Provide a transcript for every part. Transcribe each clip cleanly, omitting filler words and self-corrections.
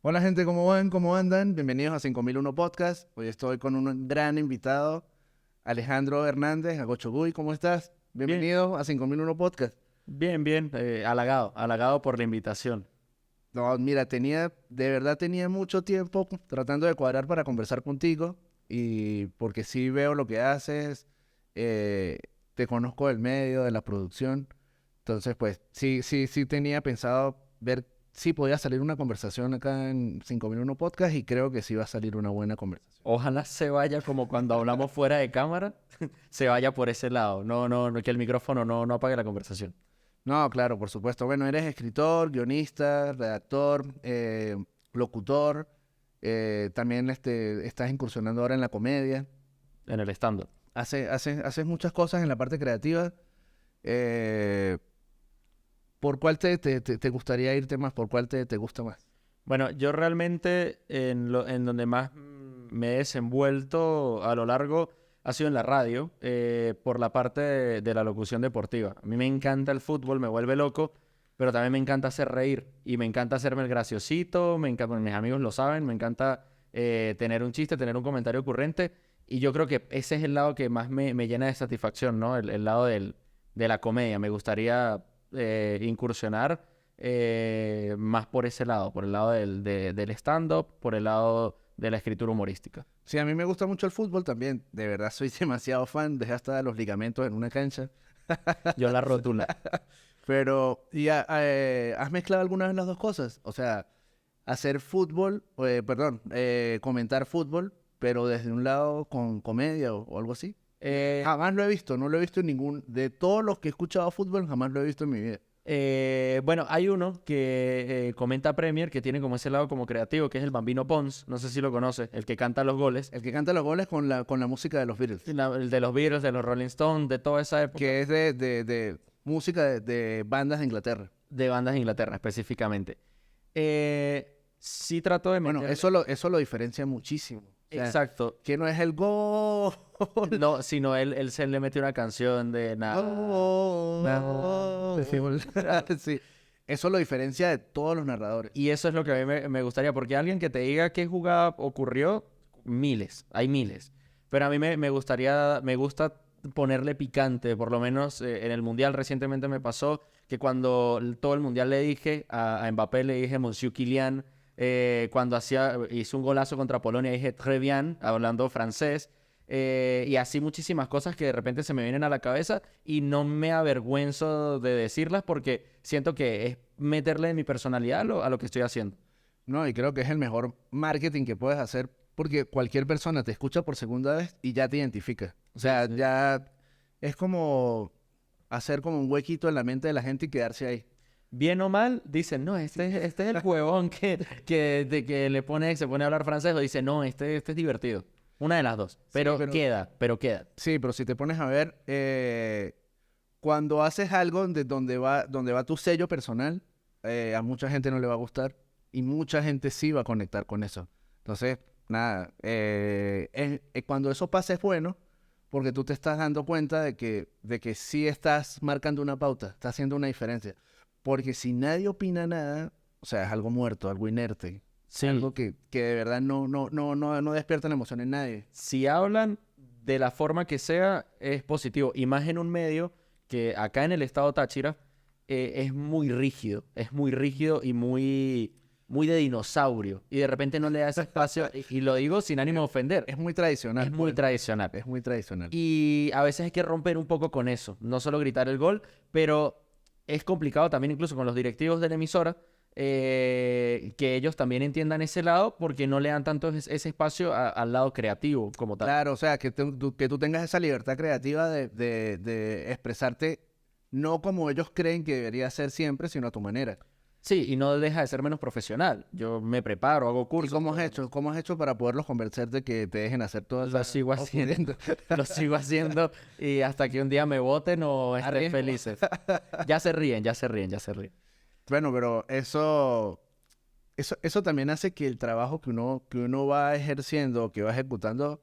Hola gente, ¿cómo van? ¿Cómo andan? Bienvenidos a 5001 Podcast. Hoy estoy con un gran invitado, Alejandro Hernández, Agochoguy. ¿Cómo estás? Bien, Bienvenido a 5001 Podcast. bien, halagado por la invitación. No, mira, de verdad tenía mucho tiempo tratando de cuadrar para conversar contigo y porque sí veo lo que haces, eh, te conozco del medio, de la producción. Entonces, pues sí tenía pensado ver si podía salir una conversación acá en 5001 Podcast y creo que sí va a salir una buena conversación. Ojalá se vaya como cuando hablamos fuera de cámara, se vaya por ese lado. No, que el micrófono no apague la conversación. No, claro, por supuesto. Bueno, eres escritor, guionista, redactor, locutor. También estás incursionando ahora en la comedia. En el stand-up. Haces muchas cosas en la parte creativa. Eh, ¿Por cuál te gustaría irte más? ¿Por cuál te gusta más? Bueno, yo realmente en donde más me he desenvuelto a lo largo ha sido en la radio, por la parte de la locución deportiva. A mí me encanta el fútbol, me vuelve loco, pero también me encanta hacer reír y me encanta hacerme el graciosito, me encanta, bueno, mis amigos lo saben, me encanta tener un chiste, tener un comentario ocurrente y yo creo que ese es el lado que más me llena de satisfacción, ¿no? El lado de la comedia. Me gustaría incursionar más por ese lado, por el lado del stand-up, por el lado de la escritura humorística. Sí, a mí me gusta mucho el fútbol también. De verdad, soy demasiado fan. Dejé hasta los ligamentos en una cancha. Yo la rótula. Pero, ¿has mezclado alguna vez las dos cosas? O sea, hacer fútbol, comentar fútbol, pero desde un lado con comedia o algo así. Eh, Jamás lo he visto, no lo he visto en de todos los que he escuchado fútbol, jamás lo he visto en mi vida. bueno, hay uno que comenta Premier que tiene como ese lado como creativo, que es el Bambino Pons, no sé si lo conoce, el que canta los goles, El que canta los goles con la música de los Beatles, el de los Beatles, de los Rolling Stones, de toda esa época, que es de música de bandas de Inglaterra. de bandas de Inglaterra específicamente. Sí trato de Bueno, meterle, eso lo diferencia muchísimo. O sea, exacto, que no es el gol. no, sino él se le mete una canción de nada. Gol. Sí, eso lo diferencia de todos los narradores. Y eso es lo que a mí me gustaría, porque alguien que te diga qué jugada ocurrió, miles, hay miles. Pero a mí me gusta ponerle picante, por lo menos en el Mundial recientemente me pasó que cuando todo el Mundial le dije a Mbappé, le dije Monsieur Kylian, cuando hizo un golazo contra Polonia, dije Très bien, hablando francés. Y así muchísimas cosas que de repente se me vienen a la cabeza y no me avergüenzo de decirlas porque siento que es meterle mi personalidad a lo que estoy haciendo. No, y creo que es el mejor marketing que puedes hacer porque cualquier persona te escucha por segunda vez y ya te identifica. O Sí, sea, sí. ya es como hacer como un huequito en la mente de la gente y quedarse ahí. Bien o mal, dicen, no, este es el huevón que se pone a hablar francés o dice, no, este es divertido. Una de las dos. Sí, Pero queda. sí, pero si te pones a ver, cuando haces algo donde va tu sello personal, a mucha gente no le va a gustar y mucha gente sí va a conectar con eso. Entonces, nada, cuando eso pasa es bueno porque tú te estás dando cuenta de que sí estás marcando una pauta, estás haciendo una diferencia. Porque si nadie opina nada, o sea, es algo muerto, algo inerte, Sí, algo que de verdad no despierta la emoción en nadie. si hablan de la forma que sea, es positivo. Y más en un medio que acá en el estado Táchira es muy rígido y muy de dinosaurio. Y de repente no le da ese espacio, y lo digo sin ánimo de ofender, Es muy es tradicional, muy pues. tradicional. Es muy tradicional. Y a veces hay que romper un poco con eso, no solo gritar el gol, pero es complicado también incluso con los directivos de la emisora, que ellos también entiendan ese lado porque no le dan tanto ese espacio al lado creativo como tal. Claro, o sea, que tú tengas esa libertad creativa de expresarte no como ellos creen que debería ser siempre, sino a tu manera. Sí, y no deja de ser menos profesional. Yo me preparo, hago ¿Y cursos, cómo has todo lo hecho? demás. ¿Cómo has hecho para poderlos convencer de que te dejen hacer todas Lo esas sigo haciendo, ocurriendo? lo sigo haciendo y hasta que un día me voten o estén Arriesgo. felices. Ya se ríen, ya se ríen, ya se ríen. Bueno, pero eso también hace que el trabajo que uno va ejerciendo, que va ejecutando,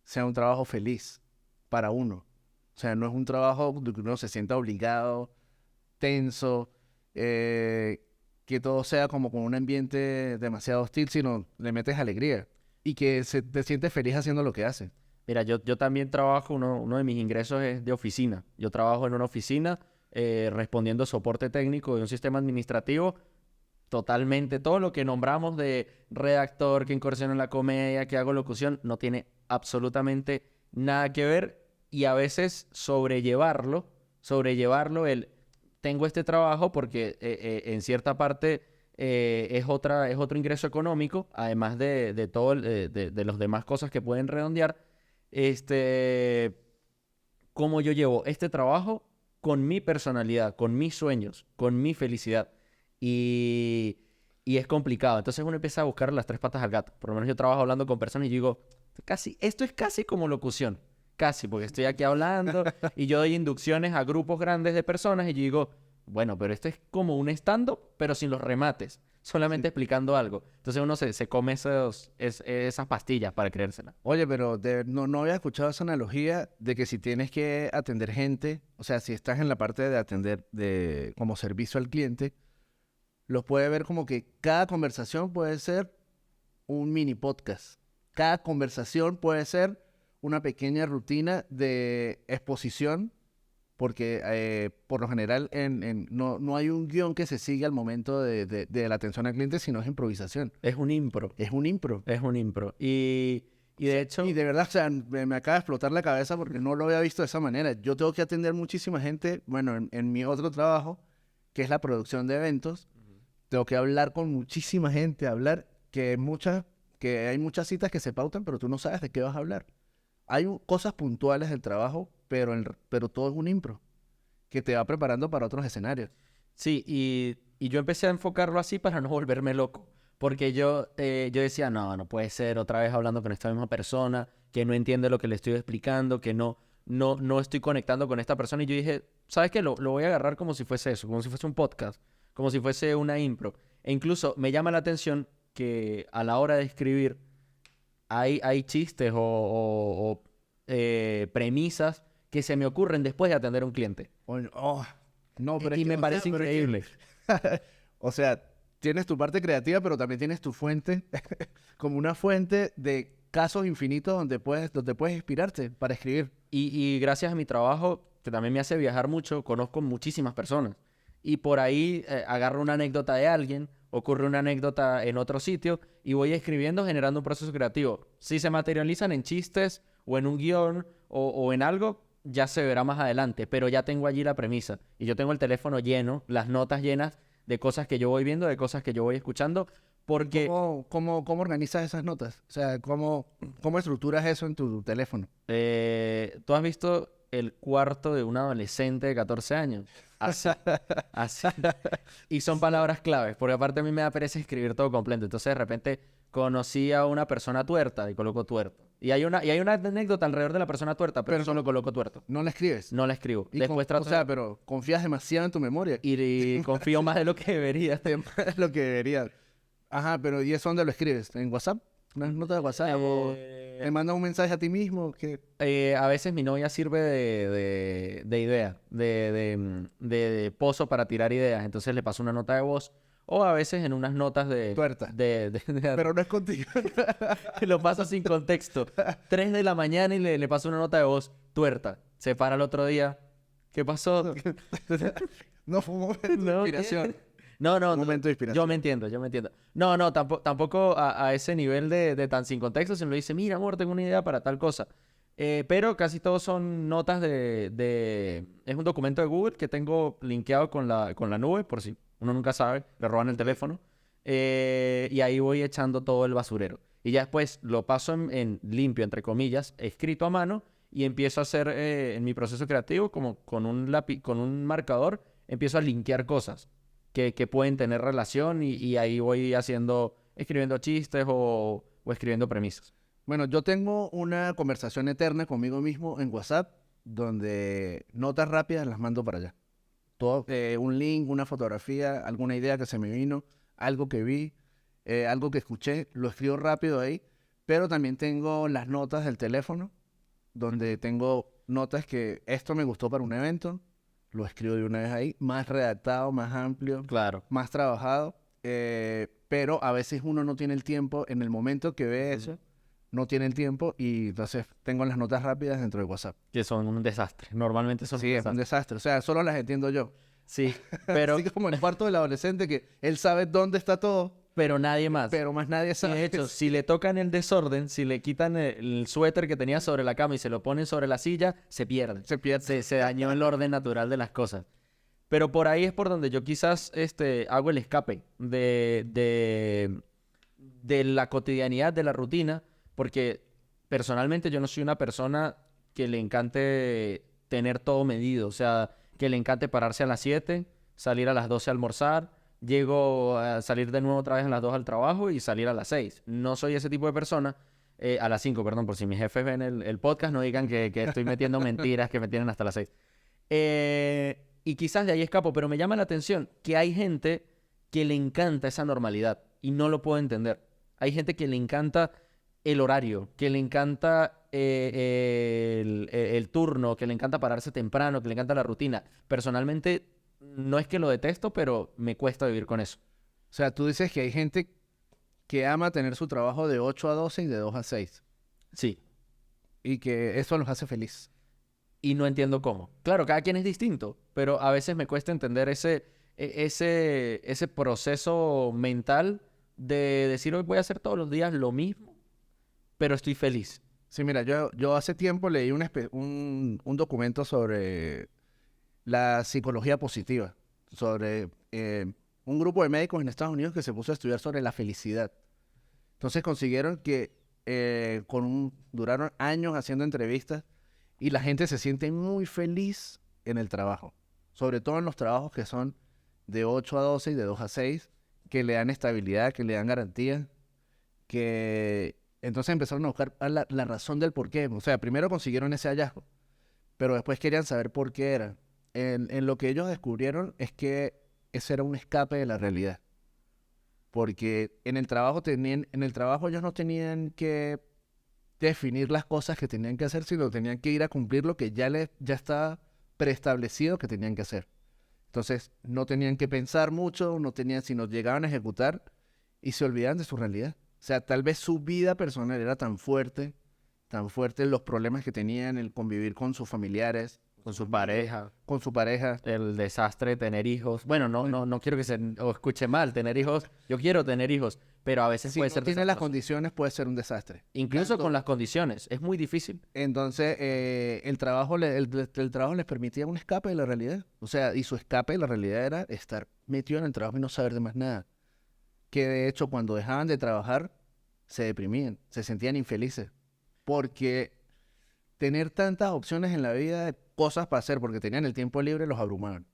sea un trabajo feliz para uno. O sea, no es un trabajo de que uno se sienta obligado, tenso. que todo sea como con un ambiente demasiado hostil, sino le metes alegría y que te sientes feliz haciendo lo que haces. Mira, yo también trabajo, uno de mis ingresos es de oficina. Yo trabajo en una oficina respondiendo soporte técnico de un sistema administrativo. Totalmente, todo lo que nombramos de redactor, que incursiona en la comedia, que hago locución, no tiene absolutamente nada que ver. Y a veces tengo este trabajo porque en cierta parte es otro ingreso económico, además de todo, de las demás cosas que pueden redondear. Este, cómo yo llevo este trabajo con mi personalidad, con mis sueños, con mi felicidad. Y, y es complicado. Entonces uno empieza a buscar las tres patas al gato. Por lo menos yo trabajo hablando con personas y yo digo, esto es casi como locución. Casi, porque estoy aquí hablando y yo doy inducciones a grupos grandes de personas y yo digo, bueno, pero esto es como un stand-up, pero sin los remates, solamente Sí. explicando algo. Entonces uno se come esas pastillas para creérsela. Oye, pero no había escuchado esa analogía de que si tienes que atender gente, o sea, si estás en la parte de atender como servicio al cliente, los puede ver como que cada conversación puede ser un mini podcast. Cada conversación puede ser una pequeña rutina de exposición, porque por lo general no hay un guión que se sigue al momento de la atención al cliente, sino es improvisación. Es un impro. Es un impro. Es un impro. Y de hecho, Y de verdad, o sea, me acaba de explotar la cabeza porque no lo había visto de esa manera. Yo tengo que atender muchísima gente, bueno, en mi otro trabajo, que es la producción de eventos, tengo que hablar con muchísima gente, hablar que hay muchas citas que se pautan, pero tú no sabes de qué vas a hablar. Hay cosas puntuales del trabajo, pero todo es un impro, que te va preparando para otros escenarios. sí, y yo empecé a enfocarlo así para no volverme loco. Porque yo decía, no puede ser otra vez hablando con esta misma persona, que no entiende lo que le estoy explicando, que no estoy conectando con esta persona. Y yo dije, ¿sabes qué? Lo voy a agarrar como si fuese eso, como si fuese un podcast, como si fuese una impro. E incluso me llama la atención que a la hora de escribir hay chistes o premisas que se me ocurren después de atender a un cliente. No, pero es Y que, me o sea, parece pero es que, increíble. o sea, tienes tu parte creativa, pero también tienes tu fuente, como una fuente de casos infinitos donde puedes inspirarte para escribir. Y gracias a mi trabajo, que también me hace viajar mucho, conozco muchísimas personas. Y por ahí agarro una anécdota de alguien, ocurre una anécdota en otro sitio y voy escribiendo generando un proceso creativo. Si se materializan en chistes o en un guión o en algo, ya se verá más adelante, pero ya tengo allí la premisa. Y yo tengo el teléfono lleno, las notas llenas de cosas que yo voy viendo, de cosas que yo voy escuchando, porque ¿Cómo organizas esas notas? O sea, ¿cómo estructuras eso en tu teléfono? tú has visto el cuarto de un adolescente de 14 años. Así, así. Y son palabras claves, porque aparte a mí me da pereza escribir todo completo. Entonces de repente conocí a una persona tuerta y coloco tuerto. Y hay una anécdota alrededor de la persona tuerta, pero Pero solo coloco tuerto. no la escribes. No la escribo. Y Después trato o sea, pero confías demasiado en tu memoria. y confío más de lo que debería. Es lo que debería. Ajá, pero ¿y eso dónde lo escribes? ¿En WhatsApp? ¿Una nota de WhatsApp? ¿O te mandas un mensaje a ti mismo? A veces mi novia sirve de idea, de pozo para tirar ideas. Entonces le paso una nota de voz. O a veces en unas notas Tuerta. de Pero no es contigo. lo paso sin contexto. 3 de la mañana y le paso una nota de voz tuerta. Se para el otro día. ¿Qué pasó? No fue un momento de No, ¿qué? inspiración. No, Un momento de inspiración. yo me entiendo, yo me entiendo. No, tampoco a ese nivel de tan sin contexto, sino le dice, mira, amor, tengo una idea para tal cosa. Pero casi todos son notas Es un documento de Google que tengo linkeado con la nube, por si uno nunca sabe, le roban el teléfono. Y ahí voy echando todo el basurero. Y ya después lo paso en limpio, entre comillas, escrito a mano, y empiezo a hacer en mi proceso creativo, como con un lápiz, con un marcador, empiezo a linkear cosas que pueden tener relación y ahí voy escribiendo chistes o escribiendo premisas. Bueno, yo tengo una conversación eterna conmigo mismo en WhatsApp donde notas rápidas las mando para allá. Todo, un link, una fotografía, alguna idea que se me vino, algo que vi, algo que escuché, lo escribo rápido ahí, pero también tengo las notas del teléfono, donde tengo notas que esto me gustó para un evento, lo escribo de una vez ahí, más redactado, más amplio, Claro. más trabajado, pero a veces uno no tiene el tiempo, en el momento que ve eso, no tiene el tiempo y entonces tengo las notas rápidas dentro de WhatsApp. Que son un desastre. Normalmente son un Sí, es un desastre. desastre, o sea, solo las entiendo yo. Sí, pero, Así como el cuarto del adolescente que él sabe dónde está todo, pero nadie más. pero más nadie Y sabe. de hecho, si le tocan el desorden, si le quitan el suéter que tenía sobre la cama y se lo ponen sobre la silla, se pierde. Se pierde. Se dañó el orden natural de las cosas. Pero por ahí es por donde yo quizás hago el escape de la cotidianidad, de la rutina, porque personalmente yo no soy una persona que le encante tener todo medido, o sea, que le encante pararse a las 7, salir a las 12 a almorzar, llego a salir de nuevo otra vez a las 2 al trabajo y salir a las 6. No soy ese tipo de persona. A las 5, perdón, por si mis jefes ven el podcast, no digan que estoy metiendo mentiras que me tienen hasta las 6. Y quizás de ahí escapo, pero me llama la atención que hay gente que le encanta esa normalidad y no lo puedo entender. Hay gente que le encanta el horario, que le encanta el turno, que le encanta pararse temprano, que le encanta la rutina. Personalmente, no es que lo detesto, pero me cuesta vivir con eso. O sea, tú dices que hay gente que ama tener su trabajo de 8 a 12 y de 2 a 6 Sí, y que eso los hace feliz. y no entiendo cómo. Claro, cada quien es distinto, pero a veces me cuesta entender ese proceso mental de decir hoy voy a hacer todos los días lo mismo, pero estoy feliz. Sí, mira, yo hace tiempo leí un documento sobre la psicología positiva, sobre un grupo de médicos en Estados Unidos que se puso a estudiar sobre la felicidad. Entonces consiguieron que duraron años haciendo entrevistas y la gente se siente muy feliz en el trabajo, sobre todo en los trabajos que son de 8 a 12 y de 2 a 6, que le dan estabilidad, que le dan garantía, que entonces empezaron a buscar la razón del por qué. O sea, primero consiguieron ese hallazgo, pero después querían saber por qué era. En lo que ellos descubrieron es que ese era un escape de la realidad. Porque en el trabajo ellos no tenían que definir las cosas que tenían que hacer, sino tenían que ir a cumplir lo que ya estaba preestablecido que tenían que hacer. Entonces, no tenían que pensar mucho, sino llegaban a ejecutar y se olvidaban de su realidad. O sea, tal vez su vida personal era tan fuerte los problemas que tenían, el convivir con sus familiares, Con su pareja, con su pareja. el desastre de tener hijos. Bueno, no quiero que se o escuche mal, tener hijos. Yo quiero tener hijos, pero a veces Si puede no ser tiene las desastroso. condiciones, puede ser un desastre. Incluso Tanto- con las condiciones, es muy difícil. Entonces, el trabajo les permitía un escape de la realidad. O sea, y su escape de la realidad era estar metido en el trabajo y no saber de más nada. Que de hecho, cuando dejaban de trabajar, se deprimían, se sentían infelices. Porque tener tantas opciones en la vida de cosas para hacer, porque tenían el tiempo libre, los abrumaban.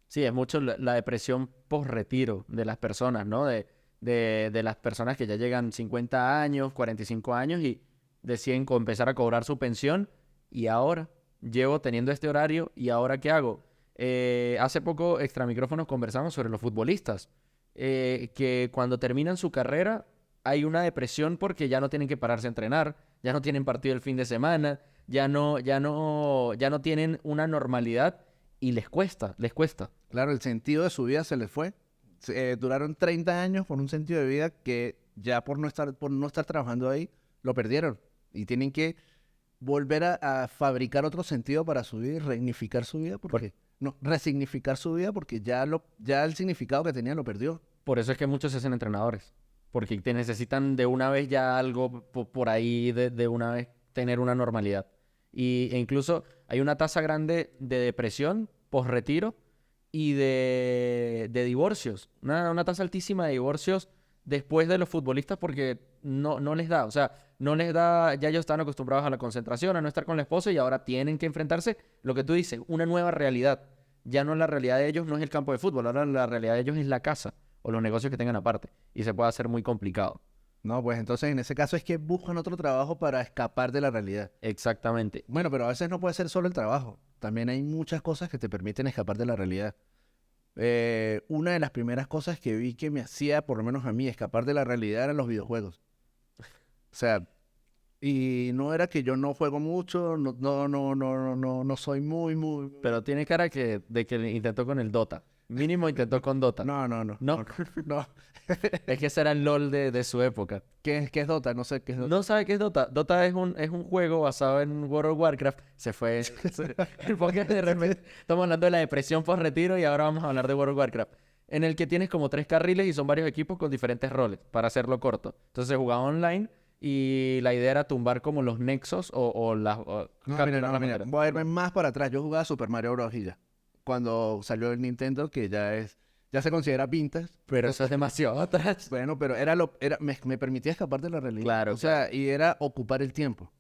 Sí, es mucho la depresión post-retiro de las personas, ¿no? De las personas que ya llegan 50 años, 45 años y deciden empezar a cobrar su pensión. Y ahora llevo teniendo este horario y ahora ¿qué hago? Hace poco, extra micrófonos, conversamos sobre los futbolistas, que cuando terminan su carrera hay una depresión porque ya no tienen que pararse a entrenar, ya no tienen partido el fin de semana, ya no tienen una normalidad y les cuesta, les cuesta. Claro, el sentido de su vida se les fue. Duraron 30 años con un sentido de vida que ya por no estar trabajando ahí, lo perdieron. Y tienen que volver a fabricar otro sentido para su vida y resignificar su vida no, resignificar su vida porque ya el significado que tenía lo perdió. Por eso es que muchos se hacen entrenadores, porque te necesitan de una vez ya algo por ahí, de una vez tener una normalidad. E incluso hay una tasa grande de depresión post-retiro y de divorcios. Una tasa altísima de divorcios después de los futbolistas porque no les da. O sea, no les da. Ya ellos están acostumbrados a la concentración, a no estar con la esposa y ahora tienen que enfrentarse, lo que tú dices, una nueva realidad. Ya no la realidad de ellos no es el campo de fútbol, ahora la realidad de ellos es la casa o los negocios que tengan aparte. Y se puede hacer muy complicado. No, pues entonces en ese caso es que buscan otro trabajo para escapar de la realidad. Exactamente. Bueno, pero a veces no puede ser solo el trabajo. También hay muchas cosas que te permiten escapar de la realidad. Una de las primeras cosas que vi que me hacía, por lo menos a mí, escapar de la realidad eran los videojuegos. O sea, Y no era que yo no juego mucho, no soy muy... Pero tiene cara de que intentó con el Dota. Mínimo intentó con Dota. ¿No? No. Es que ese era el LOL de su época. ¿Qué es Dota? No sé qué es Dota. ¿No sabe qué es Dota? Dota es un juego basado en World of Warcraft. Se fue el podcast de repente. Estamos hablando de la depresión post-retiro y ahora vamos a hablar de World of Warcraft. En el que tienes como 3 carriles y son varios equipos con diferentes roles, para hacerlo corto. Entonces se jugaba online y la idea era tumbar como los nexos o las... Mira, las mira. banderas. Voy a irme más para atrás. Yo jugaba Super Mario Bros. Y ya. Cuando salió el Nintendo, que ya se considera vintage. Pero eso es demasiado atrás. Bueno, pero me permitía escapar de la realidad. Claro, O sea, y era ocupar el tiempo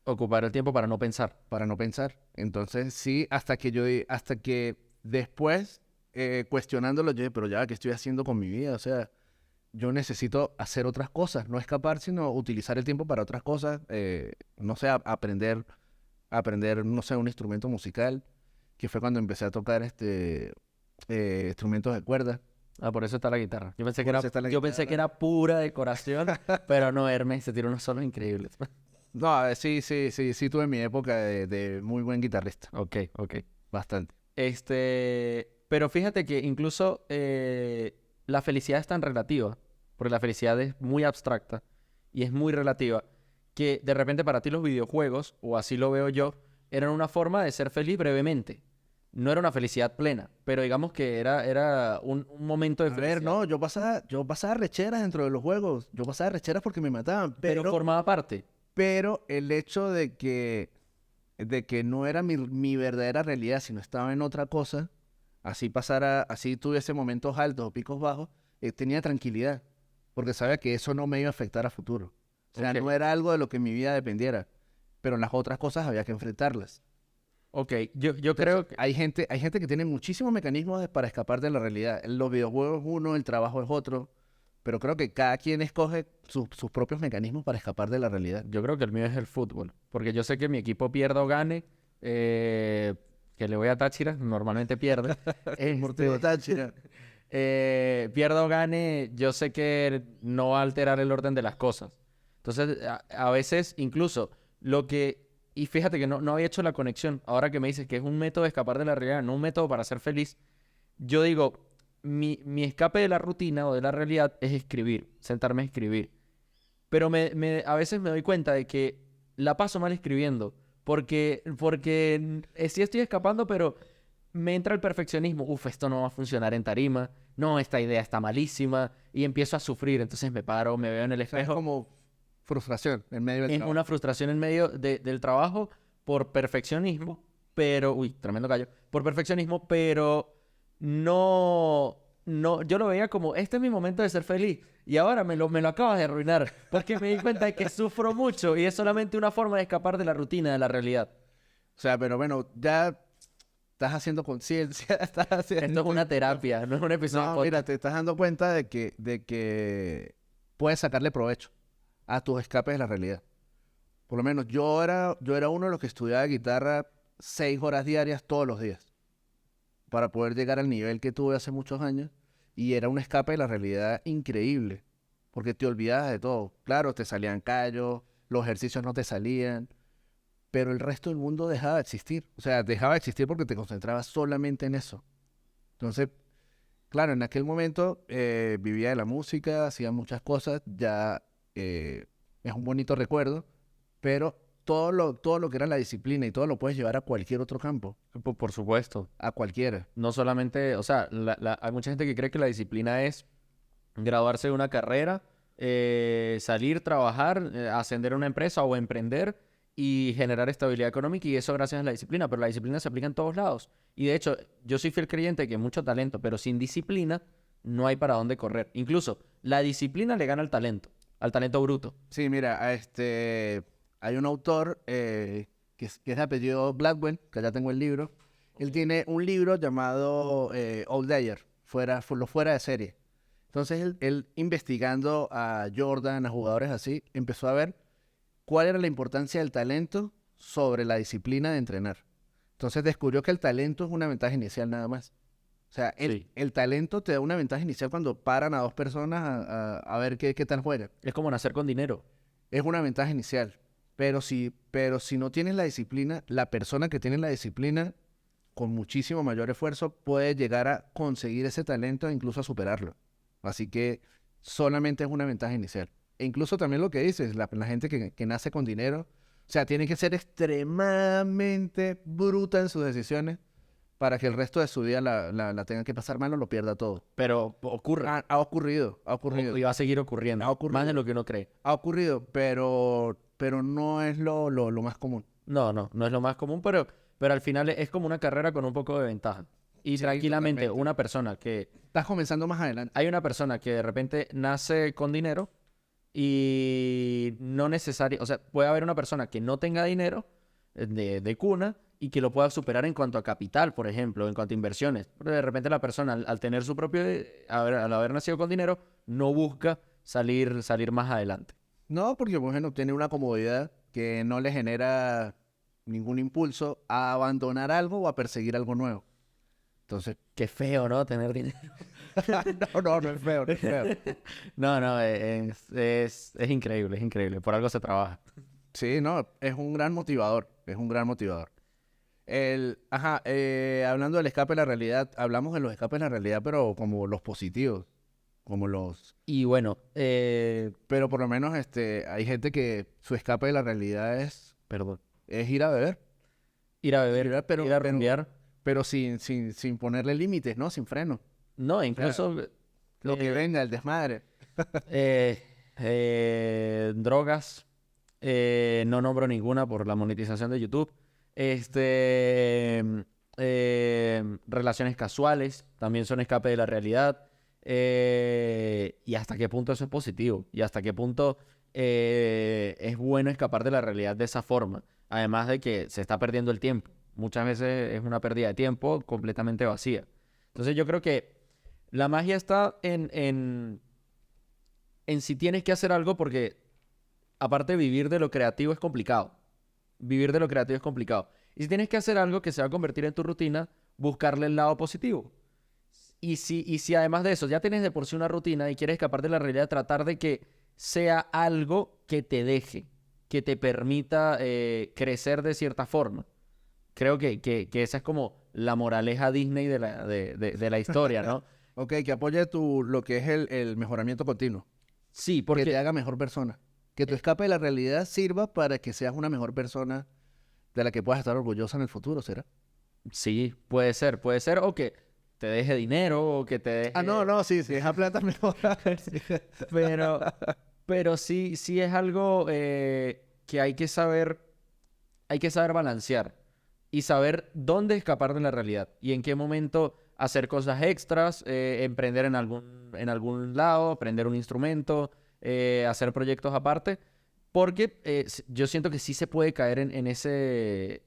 ocupar el tiempo para no pensar. para no pensar. Entonces, sí, hasta que después, cuestionándolo, yo dije, pero ya, ¿qué estoy haciendo con mi vida? O sea, yo necesito hacer otras cosas, no escapar, sino utilizar el tiempo para otras cosas. No sé, aprender, no sé, un instrumento musical, que fue cuando empecé a tocar instrumentos de cuerda. Ah, por eso está la guitarra. Yo pensé Por eso está la yo pensé que era pura decoración, pero no, Hermes se tiró unos solos increíbles. No, sí tuve mi época de muy buen guitarrista, Ok, ok. bastante. Pero fíjate que incluso la felicidad es tan relativa, porque la felicidad es muy abstracta y es muy relativa, que de repente para ti los videojuegos, o así lo veo yo, eran una forma de ser feliz brevemente. No era una felicidad plena, pero digamos que era un momento de A felicidad. ver, no, yo pasaba recheras dentro de los juegos, yo pasaba recheras porque me mataban, Pero formaba parte. pero el hecho de que no era mi verdadera realidad, sino estaba en otra cosa, así tuviese momentos altos o picos bajos, tenía tranquilidad, porque sabía que eso no me iba a afectar a futuro. O sea, Ok. no era algo de lo que mi vida dependiera, pero las otras cosas había que enfrentarlas. Ok, yo Entonces, creo que... hay gente que tiene muchísimos mecanismos para escapar de la realidad. En los videojuegos es uno, el trabajo es otro, pero creo que cada quien escoge sus propios mecanismos para escapar de la realidad. Yo creo que el mío es el fútbol. Porque yo sé que mi equipo pierda o gane, que le voy a Táchira, normalmente pierde. Morteo Este, Táchira. pierda o gane, yo sé que no va a alterar el orden de las cosas. Entonces, a veces, incluso, lo que... Y fíjate que no había hecho la conexión. Ahora que me dices que es un método de escapar de la realidad, no un método para ser feliz, yo digo, mi escape de la rutina o de la realidad es escribir, sentarme a escribir. Pero a veces me doy cuenta de que la paso mal escribiendo. Porque sí estoy escapando, pero me entra el perfeccionismo. Uf, esto no va a funcionar en tarima. No, esta idea está malísima. Y empiezo a sufrir. Entonces me paro, me veo en el O sea, es espejo. como frustración en medio del Es trabajo. una frustración en medio del trabajo por perfeccionismo. Pero, uy, tremendo gallo. Por perfeccionismo, pero no, yo lo veía como, este es mi momento de ser feliz. Y ahora me lo acabas de arruinar. Porque me di cuenta de que sufro mucho y es solamente una forma de escapar de la rutina, de la realidad. O sea, pero bueno, ya estás haciendo conciencia, estás Esto es haciendo... una terapia, no es un episodio de No, podcast. mira, te estás dando cuenta de que puedes sacarle provecho a tus escapes de la realidad. Por lo menos yo era uno de los que estudiaba guitarra 6 horas diarias todos los días para poder llegar al nivel que tuve hace muchos años y era un escape de la realidad increíble porque te olvidabas de todo. Claro, te salían callos, los ejercicios no te salían, pero el resto del mundo dejaba de existir. O sea, dejaba de existir porque te concentrabas solamente en eso. Entonces, claro, en aquel momento vivía de la música, hacía muchas cosas, ya es un bonito recuerdo, pero todo lo que era la disciplina y todo lo puedes llevar a cualquier otro campo, Por supuesto. a cualquiera. No solamente, o sea, hay mucha gente que cree que la disciplina es graduarse de una carrera, salir, trabajar, ascender a una empresa o emprender y generar estabilidad económica y eso gracias a la disciplina, pero la disciplina se aplica en todos lados. Y de hecho, yo soy fiel creyente de que mucho talento, pero sin disciplina no hay para dónde correr. Incluso la disciplina le gana al talento bruto. Sí, mira, hay un autor que es de apellido Gladwell, que ya tengo el libro. Él tiene un libro llamado Outlier, fuera de serie. Entonces él investigando a Jordan, a jugadores así, empezó a ver cuál era la importancia del talento sobre la disciplina de entrenar. Entonces descubrió que el talento es una ventaja inicial nada más. O sea, el, Sí. el talento te da una ventaja inicial cuando paran a dos personas a ver qué tal juegan. Es como nacer con dinero. Es una ventaja inicial. Pero si no tienes la disciplina, la persona que tiene la disciplina, con muchísimo mayor esfuerzo, puede llegar a conseguir ese talento e incluso a superarlo. Así que solamente es una ventaja inicial. E incluso también lo que dices, la gente que nace con dinero, o sea, tiene que ser extremadamente bruta en sus decisiones para que el resto de su vida la tenga que pasar mal o lo pierda todo. Pero ocurre. Ha ocurrido, ha ocurrido. Y va a seguir ocurriendo. Ha ocurrido. Más de lo que uno cree. Ha ocurrido, pero no es lo más común. No es lo más común, pero al final es como una carrera con un poco de ventaja. Y Sí, tranquilamente, totalmente. una persona que... Estás comenzando más adelante. Hay una persona que de repente nace con dinero y no necesario... O sea, puede haber una persona que no tenga dinero de cuna y que lo pueda superar en cuanto a capital, por ejemplo, en cuanto a inversiones. Pero de repente la persona, al tener su propio... al haber nacido con dinero, no busca salir más adelante. No, porque bueno, tiene una comodidad que no le genera ningún impulso a abandonar algo o a perseguir algo nuevo. Entonces, Qué feo, ¿no? Tener dinero. no es feo, no es feo. No, es increíble, es increíble. Por algo se trabaja. Sí, no, es un gran motivador, es un gran motivador. Hablando del escape de la realidad, hablamos de los escapes de la realidad, pero como los positivos, como los... Y bueno, Pero por lo menos hay gente que su escape de la realidad perdón. es ir a beber, Ir a beber, ir a pero rumbear. pero sin ponerle límites, ¿no? Sin freno. No, incluso Lo que eh, venga, el desmadre. drogas. No nombro ninguna por la monetización de YouTube. Relaciones casuales también son escape de la realidad. Y hasta qué punto eso es positivo. Y hasta qué punto es bueno escapar de la realidad de esa forma. Además de que se está perdiendo el tiempo. Muchas veces es una pérdida de tiempo completamente vacía. Entonces yo creo que la magia está en si tienes que hacer algo porque aparte vivir de lo creativo es complicado. Vivir de lo creativo es complicado. Y si tienes que hacer algo que se va a convertir en tu rutina, buscarle el lado positivo. Y si además de eso ya tienes de por sí una rutina y quieres escapar de la realidad, tratar de que sea algo que te deje, que te permita crecer de cierta forma. Creo que esa es como la moraleja Disney de la historia, ¿no? Ok, que apoye lo que es el mejoramiento continuo. Sí, Que te porque haga mejor persona. Que tu escape de la realidad sirva para que seas una mejor persona de la que puedas estar orgullosa en el futuro, ¿será? sí, puede ser, o que te deje dinero, o que te deje... No, sí, sí, esa plata mejora. Sí. Pero, pero sí es algo que hay que saber balancear y saber dónde escapar de la realidad y en qué momento hacer cosas extras, emprender en algún lado, aprender un instrumento, hacer proyectos aparte, porque yo siento que sí se puede caer en ese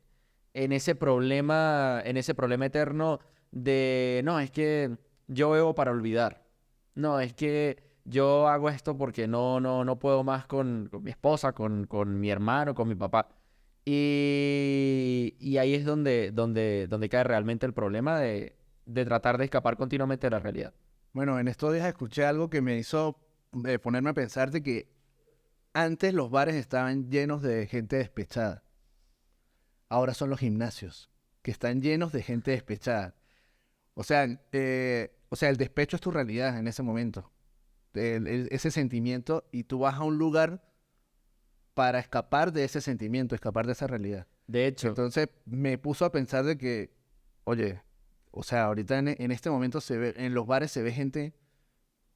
problema eterno de, no, es que yo bebo para olvidar. No, es que yo hago esto porque no puedo más con mi esposa, con mi hermano, con mi papá. Y ahí es donde cae realmente el problema de tratar de escapar continuamente de la realidad. Bueno, en estos días escuché algo que me hizo ponerme a pensar de que antes los bares estaban llenos de gente despechada. Ahora son los gimnasios, que están llenos de gente despechada. O sea, el despecho es tu realidad en ese momento. Ese sentimiento, y tú vas a un lugar para escapar de ese sentimiento, escapar de esa realidad. De hecho, Entonces me puso a pensar de que, oye, o sea, ahorita en este momento en los bares se ve gente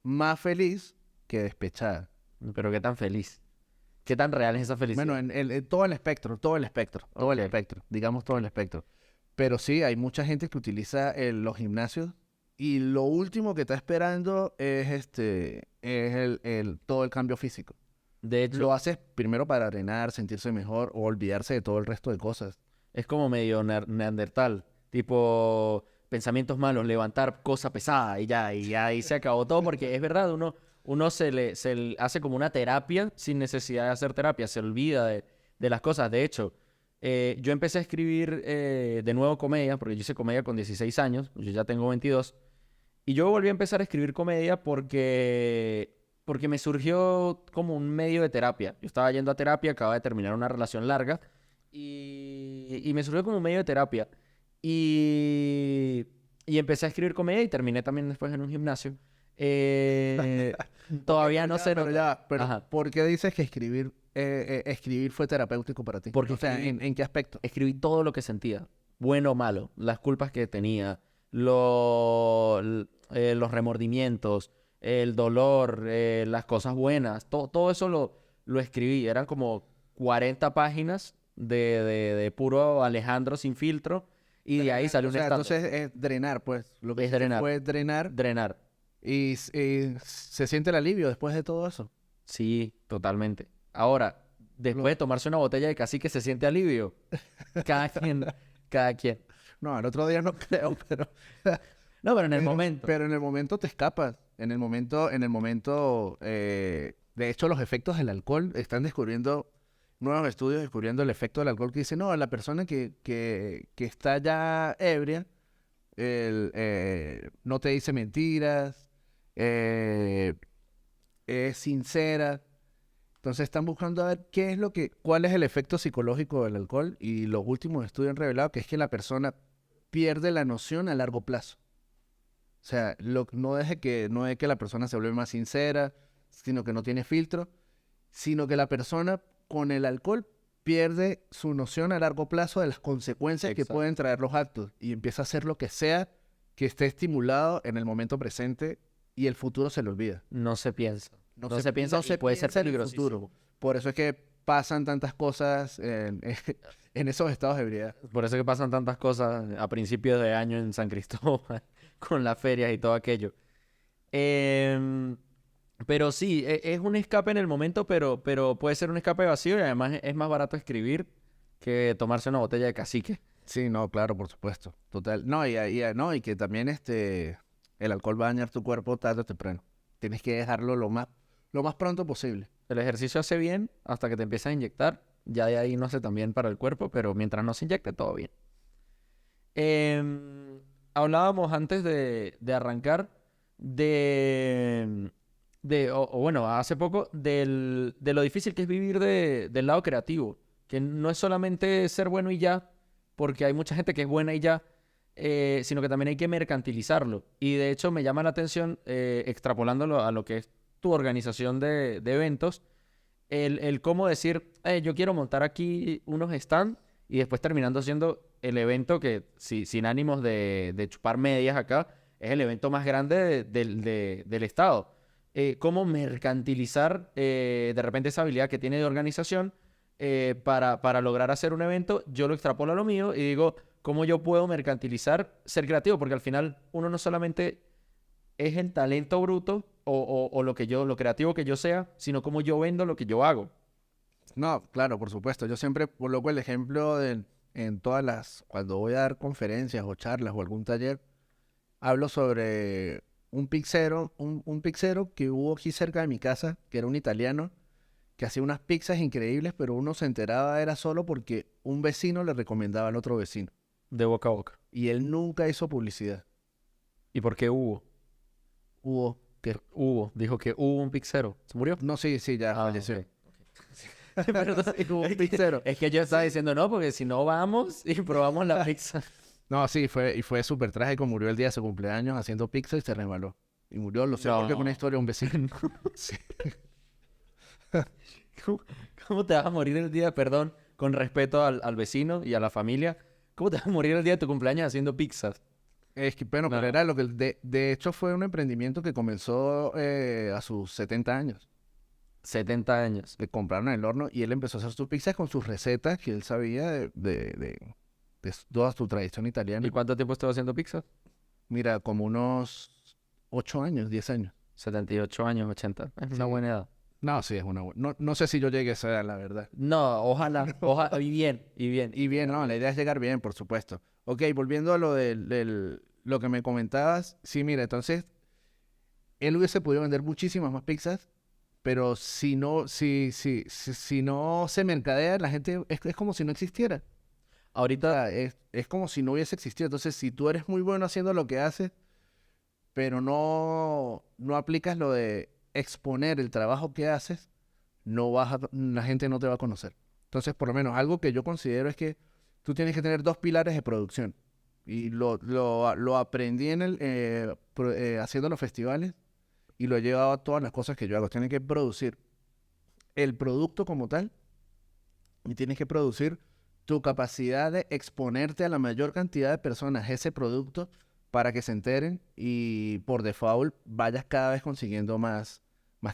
más feliz que despechada. pero qué tan feliz. ¿Qué tan real es esa felicidad? Bueno, en todo el espectro, todo el espectro, Ok. digamos todo el espectro. Pero sí, hay mucha gente que utiliza los gimnasios y lo último que está esperando es todo el cambio físico. De hecho, Lo haces primero para drenar, sentirse mejor o olvidarse de todo el resto de cosas. es como medio neandertal. Tipo, pensamientos malos, levantar cosa pesada y ya, y ahí se acabó todo. Porque es verdad, uno se le hace como una terapia sin necesidad de hacer terapia. Se olvida de las cosas. De hecho, yo empecé a escribir de nuevo comedia, porque yo hice comedia con 16 años. Yo ya tengo 22. Y yo volví a empezar a escribir comedia porque porque me surgió como un medio de terapia. Yo estaba yendo a terapia, acababa de terminar una relación larga y me surgió como un medio de terapia. Y, y empecé a escribir comedia y terminé también después en un gimnasio. Eh, Ok, Todavía pero no ya, sé. pero ya, pero Ajá. ¿por qué dices que escribir fue terapéutico para ti? Porque O sea, ¿en qué aspecto? escribí todo lo que sentía, bueno o malo, las culpas que tenía, los remordimientos, el dolor, las cosas buenas, todo eso lo escribí. Eran como 40 páginas de puro Alejandro sin filtro y de ahí Drenar, salió o un sea, stand-up. entonces es drenar, pues. Lo que Es hiciste drenar, fue drenar drenar. y se siente el alivio después de todo eso. Sí, totalmente. Ahora, después Lo- de tomarse una botella de cacique se siente alivio. Cada quien, cada quien. no, al otro día no creo, No, pero en el pero, momento. pero en el momento te escapas. De hecho, los efectos del alcohol están descubriendo, nuevos estudios descubriendo el efecto del alcohol que dice, no, la persona que está ya ebria, no te dice mentiras, eh, es sincera. Entonces están buscando a ver cuál es el efecto psicológico del alcohol y los últimos estudios han revelado que es que la persona pierde la noción a largo plazo. O sea, no es que la persona se vuelve más sincera, sino que no tiene filtro, sino que la persona con el alcohol pierde su noción a largo plazo de las consecuencias que Exacto. pueden traer los actos y empieza a hacer lo que sea que esté estimulado en el momento presente y el futuro se le olvida. No se piensa. No se piensa No y se puede ser piensa en el peligrosísimo. futuro. Por eso es que pasan tantas cosas en esos estados de ebriedad. Por eso que pasan tantas cosas a principios de año en San Cristóbal, con las ferias y todo aquello. Em, pero sí, es un escape en el momento, pero puede ser un escape vacío y además es más barato escribir que tomarse una botella de cacique. Sí, no, claro, por supuesto. Total. No, no, y que también el alcohol va a dañar tu cuerpo tarde o temprano. Tienes que dejarlo lo más pronto posible. El ejercicio hace bien hasta que te empiezas a inyectar. Ya de ahí no hace tan bien para el cuerpo, pero mientras no se inyecte, todo bien. Hablábamos antes de arrancar de, o bueno, hace poco, de lo difícil que es vivir del lado creativo, que no es solamente ser bueno y ya, porque hay mucha gente que es buena y ya, sino que también hay que mercantilizarlo. Y de hecho me llama la atención, extrapolándolo a lo que es tu organización de eventos, el cómo decir, yo quiero montar aquí unos stands y después terminando siendo el evento que, sin ánimos de chupar medias acá, es el evento más grande del estado. Cómo mercantilizar de repente esa habilidad que tiene de organización para lograr hacer un evento, yo lo extrapolo a lo mío y digo, ¿cómo yo puedo mercantilizar ser creativo? Porque al final uno no solamente es el talento bruto o lo creativo que yo sea, sino cómo yo vendo lo que yo hago. No, claro, por supuesto. Yo siempre coloco el ejemplo cuando voy a dar conferencias o charlas o algún taller, hablo sobre un pizzero que hubo aquí cerca de mi casa, que era un italiano, que hacía unas pizzas increíbles, pero uno se enteraba era solo porque un vecino le recomendaba al otro vecino. De boca a boca. Y él nunca hizo publicidad. ¿Y por qué hubo? Hubo, que, Dijo que hubo un pizzero. ¿Se murió? no, sí, sí, ya Ah, falleció. ok. Perdón. Sí, hubo un pizzero. Es que yo estaba diciendo no, porque si no vamos y probamos la pizza. No, sí, fue súper trágico. Murió el día de su cumpleaños haciendo pizza y se resbaló. Y murió, lo sé porque fue una No. historia de un vecino. Sí. ¿Cómo, cómo te vas a morir el día, perdón, con respeto al vecino y a la familia? ¿Cómo te vas a morir el día de tu cumpleaños haciendo pizzas? Es que, bueno, pero No. era de hecho fue un emprendimiento que comenzó a sus 70 años. 70 años. Le compraron el horno y él empezó a hacer sus pizzas con sus recetas que él sabía de toda su tradición ¿Y italiana. cuánto tiempo estuvo haciendo pizzas? Mira, como unos 8 años, 10 años. 78 años, 80. Es una Sí. buena edad. No, sí, es una buena. No sé si yo llegué a esa edad, la verdad. No, ojalá, ojalá, y bien, y bien. Y bien, no, la idea es llegar bien, por supuesto. Ok, volviendo a lo que me comentabas. Sí, mira, entonces, él hubiese podido vender muchísimas más pizzas, pero si no se mercadea, la gente es como si no existiera. Ahorita, Es como si no hubiese existido. Entonces, si tú eres muy bueno haciendo lo que haces, pero no aplicas exponer el trabajo que haces, la gente no te va a conocer. Entonces, por lo menos, algo que yo considero es que tú tienes que tener 2 pilares de producción. Y lo aprendí haciendo los festivales y lo he llevado a todas las cosas que yo hago. Tienes que producir el producto como tal y tienes que producir tu capacidad de exponerte a la mayor cantidad de personas ese producto para que se enteren y por default vayas cada vez consiguiendo más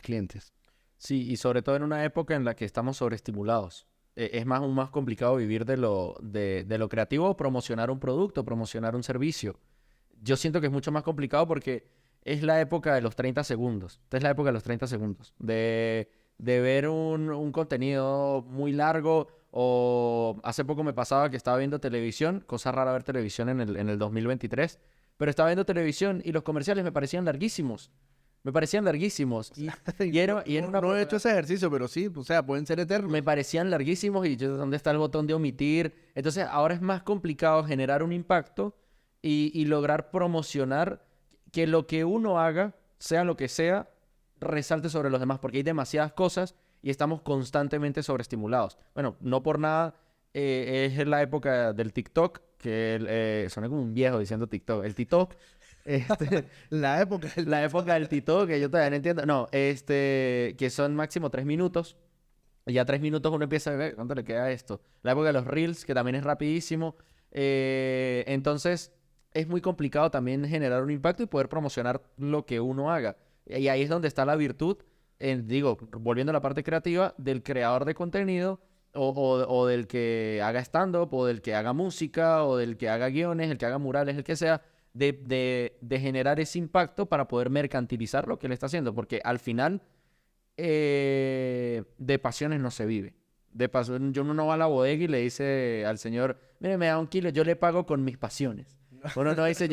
clientes. Sí, y sobre todo en una época en la que estamos sobreestimulados. Es más, aún más complicado vivir de lo creativo o promocionar un producto, promocionar un servicio. Yo siento que es mucho más complicado porque es la época de los 30 segundos. Esta es la época de los 30 segundos. De ver un contenido muy largo o hace poco me pasaba que estaba viendo televisión, cosa rara ver televisión en el 2023, pero estaba viendo televisión y los comerciales me parecían larguísimos. Me parecían larguísimos. Y era una No he hecho ese ejercicio, pero sí, o sea, pueden ser eternos. me parecían larguísimos y yo, ¿dónde está el botón de omitir? Entonces ahora es más complicado generar un impacto y lograr promocionar que lo que uno haga, sea lo que sea, resalte sobre los demás, porque hay demasiadas cosas y estamos constantemente sobreestimulados. Bueno, no por nada es la época del TikTok, que suena como un viejo diciendo TikTok. El TikTok, La época del... la época del TikTok, que yo todavía no entiendo. No, que son máximo 3 minutos. Y ya 3 minutos uno empieza a ver cuánto le queda a esto. La época de los Reels, que también es rapidísimo. Entonces, es muy complicado también generar un impacto y poder promocionar lo que uno haga. Y ahí es donde está la virtud, digo, volviendo a la parte creativa, del creador de contenido o del que haga stand-up o del que haga música o del que haga guiones, el que haga murales, el que sea, de generar ese impacto para poder mercantilizar lo que él está haciendo. Porque al final de pasiones no se vive. Yo uno no va a la bodega y le dice al señor, mire, me da 1 kilo, yo le pago con mis pasiones. Uno no dice,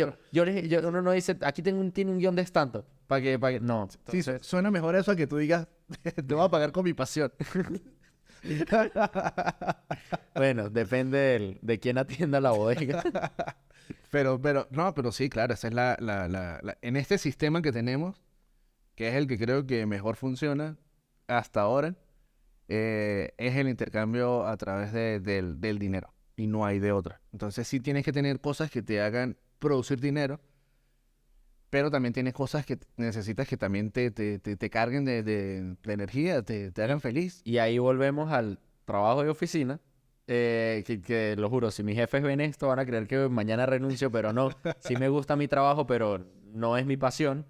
uno no dice, aquí tiene un guión de stand-up. No. Sí, Entonces, suena mejor eso a que tú digas, te voy a pagar con mi pasión. bueno, depende de quién atienda la bodega. Pero sí, claro, esa es en este sistema que tenemos, que es el que creo que mejor funciona hasta ahora, es el intercambio a través del dinero y no hay de otra. Entonces sí tienes que tener cosas que te hagan producir dinero, pero también tienes cosas que necesitas que también te carguen de energía, te hagan feliz. Y ahí volvemos al trabajo de oficina. Que lo juro, si mis jefes ven esto van a creer que mañana renuncio, pero no. Sí me gusta mi trabajo, pero no es mi pasión.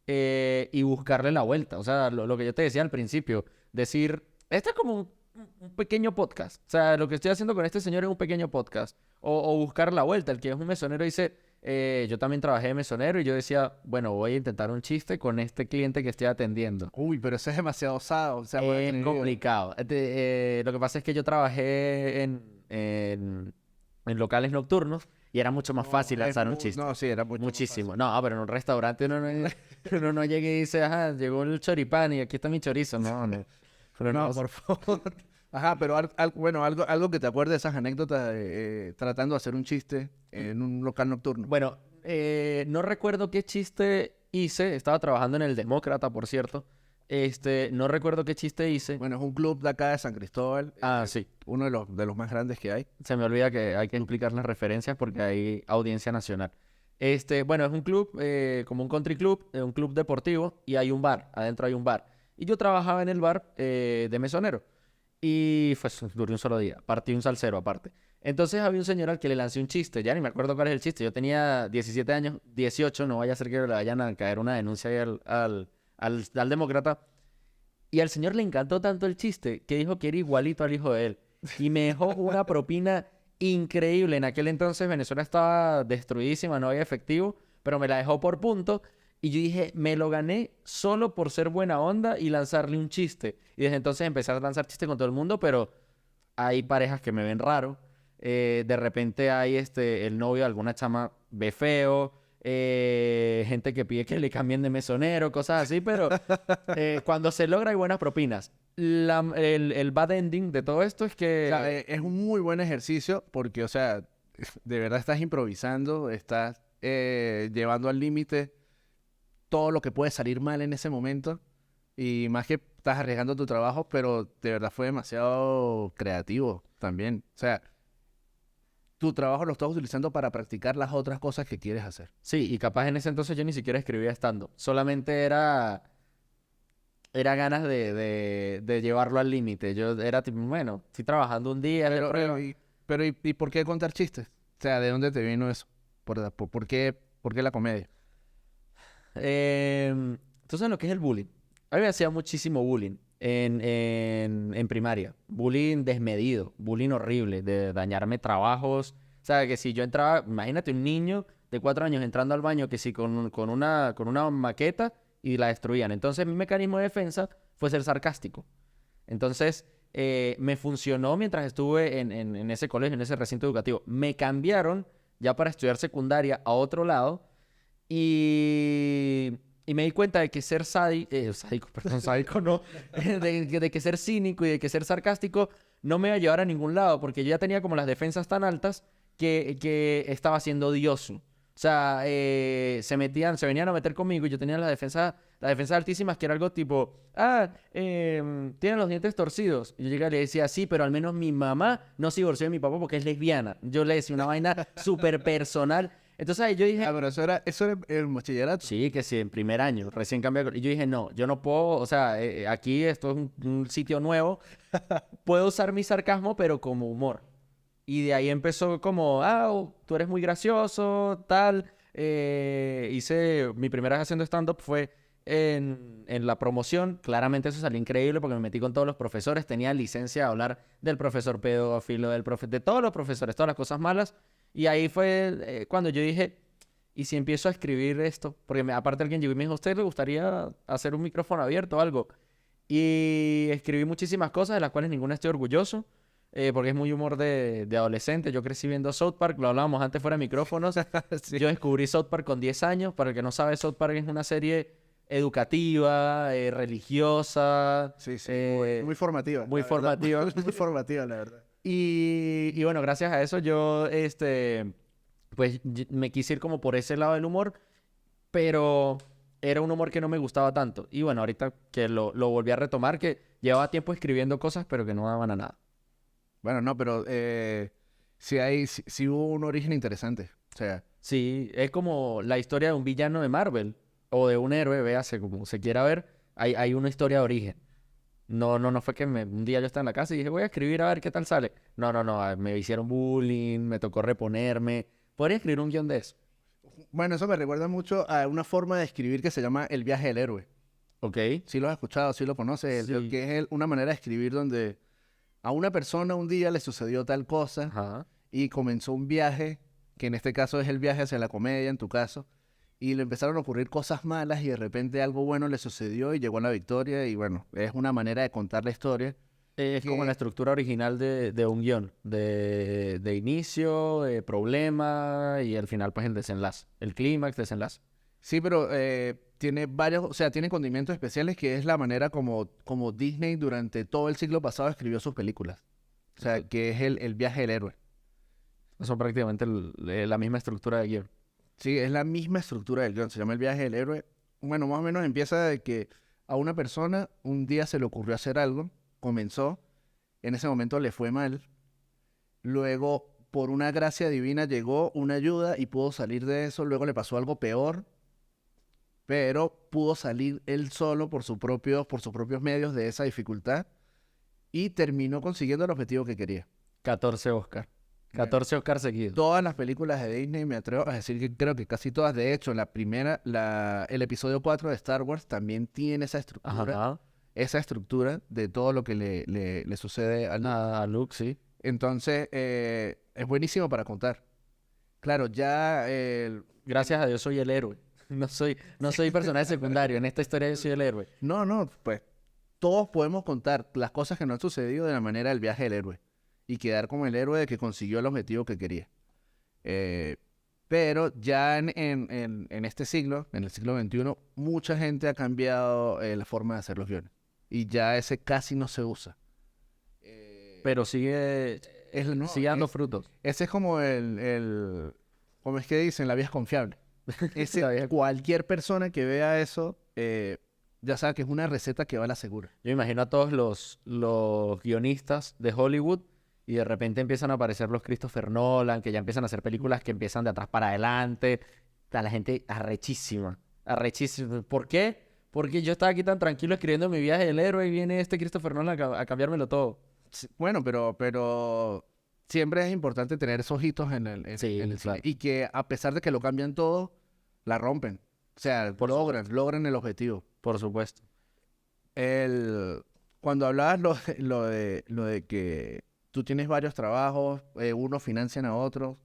Y buscarle la vuelta. O sea, lo que yo te decía al principio, decir, este es como un pequeño podcast. O sea, lo que estoy haciendo con este señor es un pequeño podcast. O buscar la vuelta. El que es un mesonero dice, yo también trabajé de mesonero y yo decía, bueno, voy a intentar un chiste con este cliente que estoy atendiendo. Uy, pero eso es demasiado osado, o sea, muy Es atrevido. complicado. Lo que pasa es que yo trabajé en locales nocturnos y era mucho más fácil lanzar un chiste. No, sí, era mucho más Muchísimo. No, pero en un restaurante uno no llega y dice, ajá, llegó el choripán y aquí está mi chorizo. No, no. Pero fácil. No, no, por favor. Ajá, pero bueno, algo que te acuerdes de esas anécdotas tratando de hacer un chiste en un local nocturno. Bueno, no recuerdo qué chiste hice. Estaba trabajando en el Demócrata, por cierto. No recuerdo qué chiste hice. Bueno, es un club de acá de San Cristóbal, Ah, sí. uno de los más grandes que hay. Se me olvida que hay que explicar las referencias porque hay audiencia nacional. Bueno, es un club, como un country club, un club deportivo y hay un bar, adentro hay un bar. Y yo trabajaba en el bar de mesonero. Y duré un solo día, partí un salsero aparte. Entonces había un señor al que le lancé un chiste, ya ni me acuerdo cuál es el chiste. Yo tenía 17 años, 18, no vaya a ser que le vayan a caer una denuncia ahí al demócrata. Y al señor le encantó tanto el chiste que dijo que era igualito al hijo de él. Y me dejó una propina increíble. En aquel entonces Venezuela estaba destruidísima, no había efectivo, pero me la dejó por punto. Y yo dije, me lo gané solo por ser buena onda y lanzarle un chiste. Y desde entonces empecé a lanzar chistes con todo el mundo, pero hay parejas que me ven raro. De repente hay el novio de alguna chama ve feo. Gente que pide que le cambien de mesonero, cosas así, pero cuando se logra hay buenas propinas. El bad ending de todo esto es que... O sea, es un muy buen ejercicio porque, o sea, de verdad estás improvisando, estás llevando al límite todo lo que puede salir mal en ese momento Y más que estás arriesgando tu trabajo, pero de verdad fue demasiado creativo también. O sea, tu trabajo lo estás utilizando para practicar las otras cosas que quieres hacer. Sí, y capaz en ese entonces yo ni siquiera escribía stand-up. Solamente era ganas de llevarlo al límite. Yo era tipo, bueno, estoy trabajando un día, le Pero, pruebo. ¿y por qué contar chistes? O sea, ¿de dónde te vino eso? ¿Por qué la comedia? ¿Tú sabes lo que es el bullying? A mí me hacía muchísimo bullying en primaria. Bullying desmedido, bullying horrible, de dañarme trabajos. O sea, que si yo entraba, imagínate un niño de 4 años entrando al baño que si con una maqueta y la destruían. Entonces mi mecanismo de defensa fue ser sarcástico. Entonces me funcionó mientras estuve en ese colegio, en ese recinto educativo. Me cambiaron ya para estudiar secundaria a otro lado y me di cuenta de que ser sádico, perdón, sádico no, de que ser cínico y de que ser sarcástico no me iba a llevar a ningún lado, porque yo ya tenía como las defensas tan altas que estaba siendo odioso. O sea, se venían a meter conmigo y yo tenía las defensas altísimas, que era algo tipo, tienen los dientes torcidos. Y yo llegaba y le decía, sí, pero al menos mi mamá no se divorció de mi papá porque es lesbiana. Yo le decía una vaina súper personal. Entonces ahí yo dije, Pero eso era el bachillerato. sí, que sí, en primer año, recién cambié. Y yo dije, no, yo no puedo, o sea, aquí esto es un sitio nuevo. Puedo usar mi sarcasmo, pero como humor. Y de ahí empezó como, tú eres muy gracioso, tal. Mi primera vez haciendo stand-up fue en la promoción. Claramente eso salió increíble porque me metí con todos los profesores. Tenía licencia de hablar del profesor pedófilo, de todos los profesores, todas las cosas malas. Y ahí fue cuando yo dije, ¿y si empiezo a escribir esto? Porque aparte alguien llegó y me dijo, ¿a usted le gustaría hacer un micrófono abierto o algo? Y escribí muchísimas cosas de las cuales ninguna estoy orgulloso, porque es muy humor de adolescente. Yo crecí viendo South Park, lo hablábamos antes fuera de micrófonos. Sí. Yo descubrí South Park con 10 años. Para el que no sabe, South Park es una serie educativa, religiosa, Sí, sí, muy formativa. muy la verdad. formativa. Muy formativa, la verdad. Y bueno, gracias a eso yo, pues me quise ir como por ese lado del humor, pero era un humor que no me gustaba tanto. Y bueno, ahorita que lo volví a retomar, que llevaba tiempo escribiendo cosas, pero que no daban a nada. Bueno, no, pero sí hubo un origen interesante. O sea, Sí, es como la historia de un villano de Marvel o de un héroe, véase como se quiera ver, hay una historia de origen. No fue que un día yo estaba en la casa y dije, voy a escribir a ver qué tal sale. No, me hicieron bullying, me tocó reponerme. Podría escribir un guión de eso. bueno, eso me recuerda mucho a una forma de escribir que se llama el viaje del héroe. ¿Ok? Sí lo has escuchado, sí lo conoces, Sí. que es una manera de escribir donde a una persona un día le sucedió tal cosa Ajá. y comenzó un viaje, que en este caso es el viaje hacia la comedia, en tu caso, y le empezaron a ocurrir cosas malas y de repente algo bueno le sucedió y llegó a la victoria y bueno, es una manera de contar la historia Es como la que estructura original de un guión, de inicio, de problema y al final pues el desenlace, el clímax, desenlace. sí, pero tiene varios, o sea, tiene condimentos especiales que es la manera como Disney durante todo el siglo pasado escribió sus películas. O sea, que es el viaje del héroe. Son prácticamente la misma estructura de guión. Sí, es la misma estructura del guión, se llama el viaje del héroe. Bueno, más o menos empieza de que a una persona un día se le ocurrió hacer algo, comenzó, en ese momento le fue mal, luego por una gracia divina llegó una ayuda y pudo salir de eso, luego le pasó algo peor, pero pudo salir él solo por sus propios medios de esa dificultad y terminó consiguiendo el objetivo que quería. 14 Oscar. Bueno, 14 Oscar seguidos. todas las películas de Disney, me atrevo a decir que creo que casi todas, de hecho, el episodio 4 de Star Wars también tiene Ajá. esa estructura de todo lo que le sucede a Luke. A Luke, sí. Entonces, es buenísimo para contar. Claro, ya Gracias a Dios soy el héroe. No soy personaje secundario. En esta historia yo soy el héroe. no, pues todos podemos contar las cosas que no han sucedido de la manera del viaje del héroe y quedar como el héroe de que consiguió el objetivo que quería. Eh, pero ya en este siglo, en el siglo XXI, mucha gente ha cambiado la forma de hacer los guiones. Y ya ese casi no se usa. Pero sigue, No, sigue dando frutos. ese es como como es que dicen, la vía es confiable. La vieja- Cualquier persona que vea eso ya sabes que es una receta que va a la segura. Yo me imagino a todos los guionistas de Hollywood y de repente empiezan a aparecer los Christopher Nolan, que ya empiezan a hacer películas que empiezan de atrás para adelante. Está la gente arrechísima, arrechísima. ¿Por qué? Porque yo estaba aquí tan tranquilo escribiendo mi viaje del héroe y viene este Christopher Nolan a cambiármelo todo. Sí, bueno, pero siempre es importante tener esos hitos Sí, en el cine. claro. Y que a pesar de que lo cambian todo, la rompen. O sea, Por logran el objetivo. Por supuesto. Cuando hablabas lo de que tú tienes varios trabajos, unos financian a otros,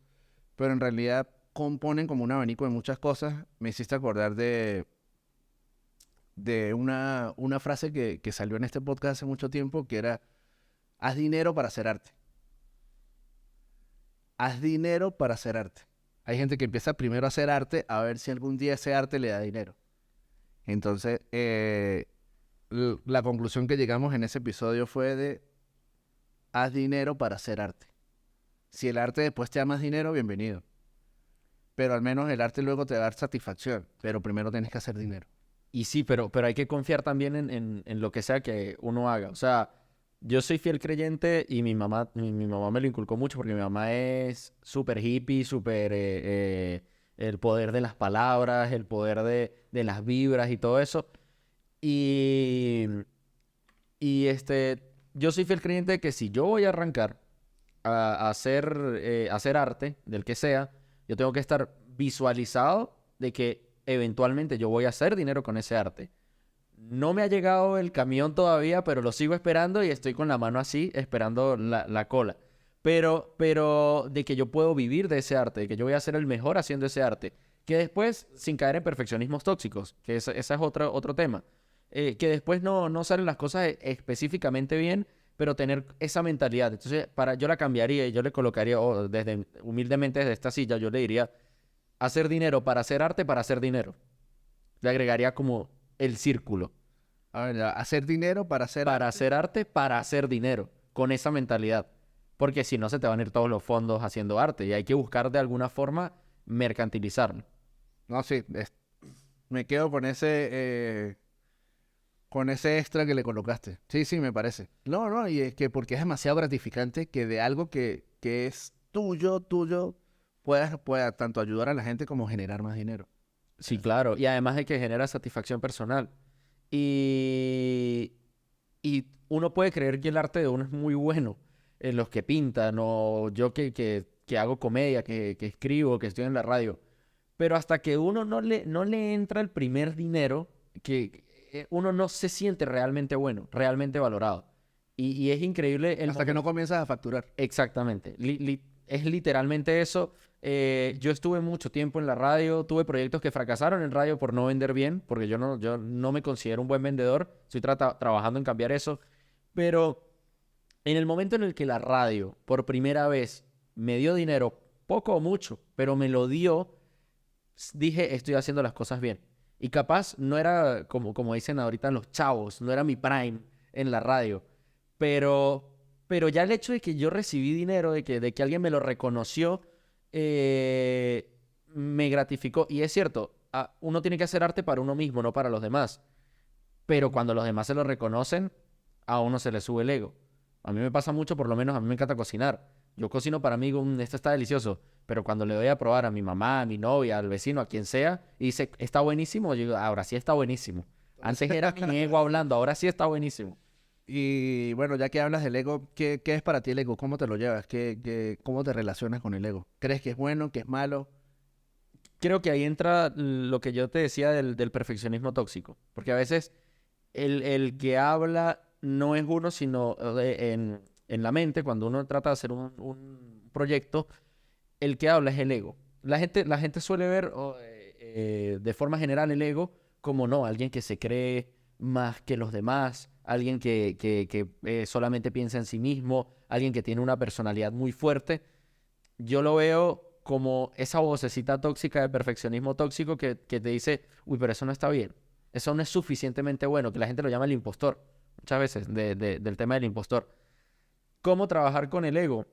pero en realidad componen como un abanico de muchas cosas, me hiciste acordar de una frase que salió en este podcast hace mucho tiempo, que era, haz dinero para hacer arte. Haz dinero para hacer arte. Hay gente que empieza primero a hacer arte a ver si algún día ese arte le da dinero. Entonces, la conclusión que llegamos en ese episodio fue de, haz dinero para hacer arte. Si el arte después te da más dinero, bienvenido. Pero al menos el arte luego te va a dar satisfacción. Pero primero tienes que hacer dinero. Y sí, pero hay que confiar también en lo que sea que uno haga. O sea, yo soy fiel creyente y mi mamá me lo inculcó mucho porque mi mamá es súper hippie, súper el poder de las palabras, el poder de las vibras y todo eso. Y, yo soy fiel creyente de que si yo voy a arrancar a hacer arte, del que sea, yo tengo que estar visualizado de que eventualmente yo voy a hacer dinero con ese arte. No me ha llegado el camión todavía, pero lo sigo esperando y estoy con la mano así, esperando la cola. Pero de que yo puedo vivir de ese arte, de que yo voy a ser el mejor haciendo ese arte. Que después, sin caer en perfeccionismos tóxicos, que ese es otro tema. Que después no salen las cosas específicamente bien, pero tener esa mentalidad. Entonces, yo la cambiaría y yo le colocaría, humildemente desde esta silla, yo le diría, hacer dinero para hacer arte para hacer dinero. Le agregaría como el círculo. A ver, hacer dinero para hacer Para arte. hacer arte, para hacer dinero. Con esa mentalidad. Porque si no, se te van a ir todos los fondos haciendo arte. Y hay que buscar de alguna forma mercantilizarlo. No, sí, me quedo con ese extra que le colocaste. Sí, sí, me parece. No, y es que porque es demasiado gratificante que de algo que es tuyo, pueda tanto ayudar a la gente como generar más dinero. Sí, claro. Y además de que genera satisfacción personal. Y, y uno puede creer que el arte de uno es muy bueno. Los que pintan o yo que hago comedia, que escribo, que estoy en la radio. Pero hasta que uno no le entra el primer dinero, que uno no se siente realmente bueno, realmente valorado. Y es increíble el Hasta que no comienzas a facturar. Exactamente. Es literalmente eso. Yo estuve mucho tiempo en la radio, tuve proyectos que fracasaron en radio por no vender bien, porque yo no me considero un buen vendedor, estoy trabajando en cambiar eso, pero en el momento en el que la radio por primera vez me dio dinero, poco o mucho, pero me lo dio, dije, estoy haciendo las cosas bien. Y capaz no era, como dicen ahorita los chavos, no era mi prime en la radio, pero, pero ya el hecho de que yo recibí dinero, de que alguien me lo reconoció, me gratificó. Y es cierto, uno tiene que hacer arte para uno mismo, no para los demás. Pero cuando los demás se lo reconocen, a uno se le sube el ego. A mí me pasa mucho, por lo menos a mí me encanta cocinar. Yo cocino para mí, esto está delicioso. Pero cuando le doy a probar a mi mamá, a mi novia, al vecino, a quien sea, y dice, está buenísimo, yo digo, ahora sí está buenísimo. Antes era mi ego hablando, ahora sí está buenísimo. Y bueno, ya que hablas del ego, ¿qué es para ti el ego? ¿Cómo te lo llevas? ¿Cómo te relacionas con el ego? ¿Crees que es bueno, que es malo? Creo que ahí entra lo que yo te decía del perfeccionismo tóxico. Porque a veces el que habla no es uno, sino en la mente, cuando uno trata de hacer un proyecto, el que habla es el ego. La gente suele ver de forma general el ego como no, alguien que se cree más que los demás, alguien que solamente piensa en sí mismo, alguien que tiene una personalidad muy fuerte. Yo lo veo como esa vocecita tóxica de perfeccionismo tóxico que te dice, uy, pero eso no está bien, eso no es suficientemente bueno, que la gente lo llama el impostor, muchas veces, del tema del impostor. ¿Cómo trabajar con el ego?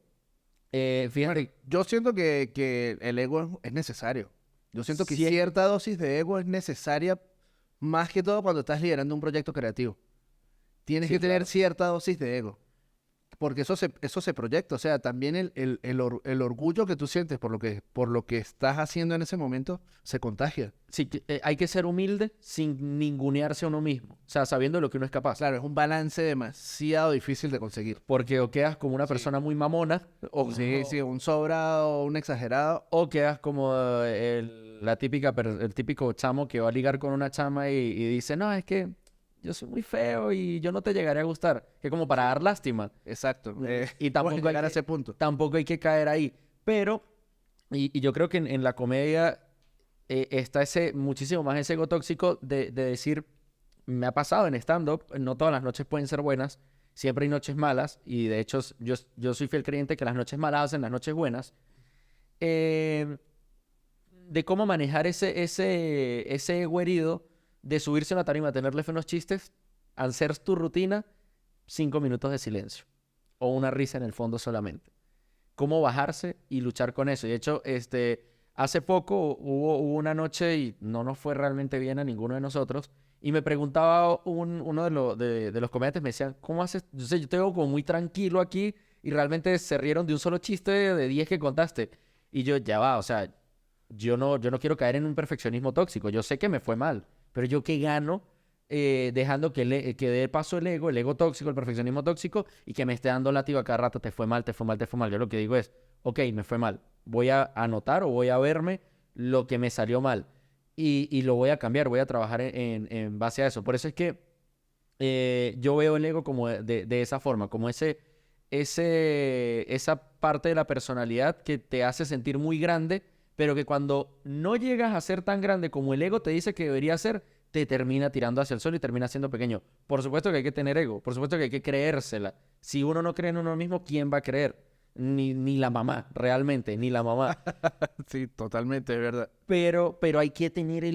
Fíjate, Yo siento que el ego es necesario. Yo siento que sí, cierta dosis de ego es necesaria Más que todo cuando estás liderando un proyecto creativo. Tienes que tener cierta dosis de ego. Porque eso se proyecta. O sea, también el orgullo que tú sientes por lo que estás haciendo en ese momento se contagia. Sí, hay que ser humilde sin ningunearse a uno mismo. O sea, sabiendo de lo que uno es capaz. Claro, es un balance demasiado difícil de conseguir. Porque o quedas como una Sí. persona muy mamona, Sí, sí, un sobrado, un exagerado. o quedas como el típico chamo que va a ligar con una chama y dice, no, es que yo soy muy feo y yo no te llegaré a gustar. Que como para dar lástima. Exacto. Y tampoco hay llegar a que, ese punto. tampoco hay que caer ahí. Pero, y yo creo que en la comedia está muchísimo más ese ego tóxico de decir, me ha pasado en stand-up, no todas las noches pueden ser buenas, siempre hay noches malas, y de hecho yo soy fiel creyente que las noches malas hacen las noches buenas. Eh, de cómo manejar ese ego herido, de subirse a una tarima, tenerle fe en los chistes, hacer tu rutina, 5 minutos de silencio, o una risa en el fondo solamente. Cómo bajarse y luchar con eso. Y de hecho, hace poco hubo una noche y no nos fue realmente bien a ninguno de nosotros. Y me preguntaba uno de los comediantes, me decían, ¿cómo haces? Yo sé, yo te veo como muy tranquilo aquí y realmente se rieron de un solo chiste de 10 que contaste. Y yo, ya va, o sea, yo no quiero caer en un perfeccionismo tóxico. Yo sé que me fue mal, pero yo qué gano dejando que dé paso el ego tóxico, el perfeccionismo tóxico, y que me esté dando látigo a cada rato, te fue mal, te fue mal, te fue mal. Yo lo que digo es, ok, me fue mal. Voy a anotar o voy a verme lo que me salió mal. Y lo voy a cambiar, voy a trabajar en base a eso. Por eso es que yo veo el ego como de esa forma, como esa parte de la personalidad que te hace sentir muy grande, pero que cuando no llegas a ser tan grande como el ego te dice que debería ser, te termina tirando hacia el suelo y termina siendo pequeño. Por supuesto que hay que tener ego, por supuesto que hay que creérsela. Si uno no cree en uno mismo, ¿quién va a creer? Ni la mamá, realmente, ni la mamá. Sí, totalmente, es verdad. Pero hay que tener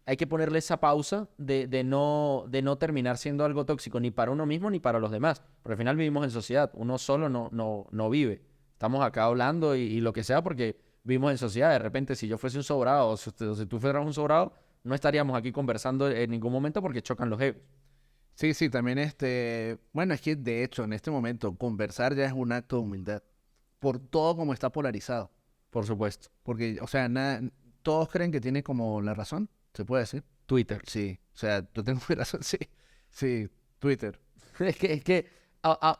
hay que ponerle esa pausa de no terminar siendo algo tóxico ni para uno mismo ni para los demás. Porque al final vivimos en sociedad. Uno solo no vive. Estamos acá hablando y lo que sea porque vivimos en sociedad. De repente, si yo fuese un sobrado o si tú fueras un sobrado, no estaríamos aquí conversando en ningún momento porque chocan los egos. Sí, sí, también bueno, es que de hecho en este momento conversar ya es un acto de humildad por todo como está polarizado. Por supuesto. Porque, o sea, todos creen que tiene como la razón, se puede decir. Twitter. Sí, o sea, yo tengo mi razón, sí. Sí, Twitter. Es que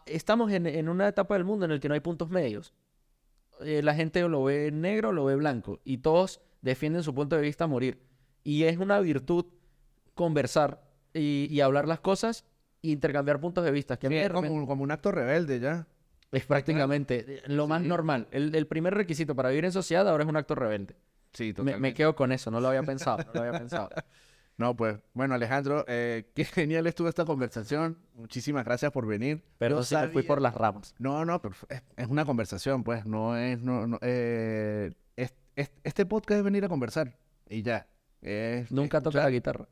estamos en una etapa del mundo en el que no hay puntos medios. La gente lo ve negro o lo ve blanco. Y todos defienden su punto de vista a morir. Y es una virtud conversar y hablar las cosas e intercambiar puntos de vista. Que a Sí, mí de es repente como un acto rebelde ya. es prácticamente lo más Sí. normal. El primer requisito para vivir en sociedad ahora es un acto rebelde. Sí, Me totalmente. quedo con eso, no lo había pensado, no lo había pensado. No, pues, bueno, Alejandro, qué genial estuvo esta conversación. Muchísimas gracias por venir. Perdón Yo si me fui sabía- por las ramas. No, no, pero es una conversación, pues, no es, no, este podcast es venir a conversar y ya. Nunca toca la Escuchar. guitarra.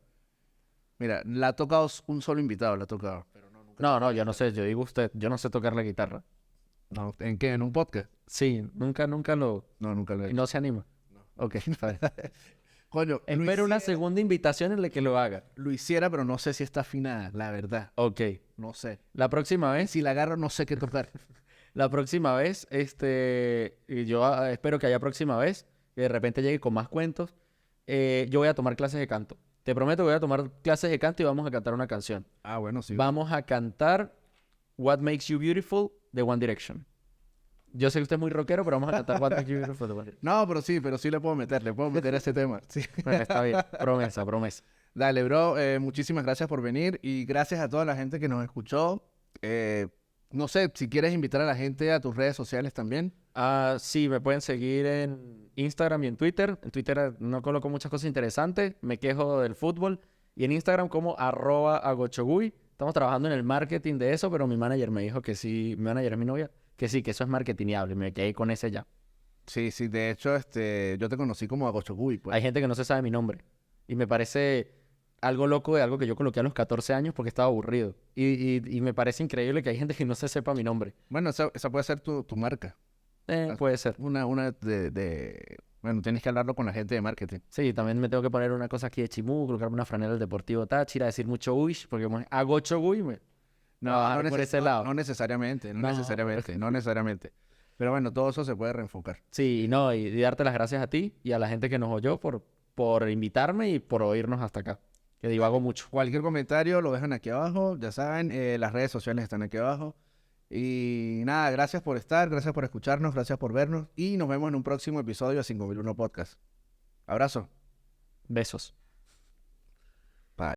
Mira, la ha tocado un solo invitado, la ha tocado. Pero no, nunca No, tocó no, la yo no guitarra. sé, yo digo usted, yo no sé tocar la guitarra. No, ¿en qué? ¿En un podcast? Sí, nunca No, nunca lo he y hecho. no se anima. No. Ok, está bien. Coño, Espero una segunda invitación en la que lo haga. lo hiciera, pero no sé si está afinada, la verdad. Ok. No sé. La próxima vez, Si la agarro, no sé qué tocar. y yo espero que haya próxima vez, que de repente llegue con más cuentos. Yo voy a tomar clases de canto. Te prometo que voy a tomar clases de canto y vamos a cantar una canción. Ah, bueno, sí. Vamos a cantar What Makes You Beautiful de One Direction. Yo sé que usted es muy rockero, pero vamos a cantar What Makes You Beautiful de One Direction. No, pero sí le puedo meter ese tema. Sí. Bueno, está bien, promesa, promesa. Dale, bro, muchísimas gracias por venir y gracias a toda la gente que nos escuchó. No sé, si quieres invitar a la gente a tus redes sociales también. Sí, me pueden seguir en Instagram y en Twitter. En Twitter no coloco muchas cosas interesantes, me quejo del fútbol. Y en Instagram como @agochogui. Estamos trabajando en el marketing de eso, pero mi manager me dijo que sí, mi manager es mi novia, que sí, que eso es marketingable. Me quedé con ese ya. Sí, sí, de hecho, yo te conocí como Agochogui, pues. Hay gente que no se sabe mi nombre. Y me parece algo loco de algo que yo coloqué a los 14 años porque estaba aburrido. Y me parece increíble que hay gente que no se sepa mi nombre. Bueno, esa puede ser tu marca. Puede ser. Una de Bueno, tienes que hablarlo con la gente de marketing. Sí, también me tengo que poner una cosa aquí de Chimú, colocarme una franela del Deportivo Táchira, decir mucho uish, porque como hago 8 uy, me trabajar por ese lado. No necesariamente, No, no necesariamente. Pero bueno, todo eso se puede reenfocar. sí, no, y darte las gracias a ti y a la gente que nos oyó por invitarme y por oírnos hasta acá. Que divago mucho. Cualquier comentario lo dejan aquí abajo, ya saben, las redes sociales están aquí abajo. Y nada, gracias por estar, gracias por escucharnos, gracias por vernos y nos vemos en un próximo episodio de 5001 Podcast. Abrazo. Besos.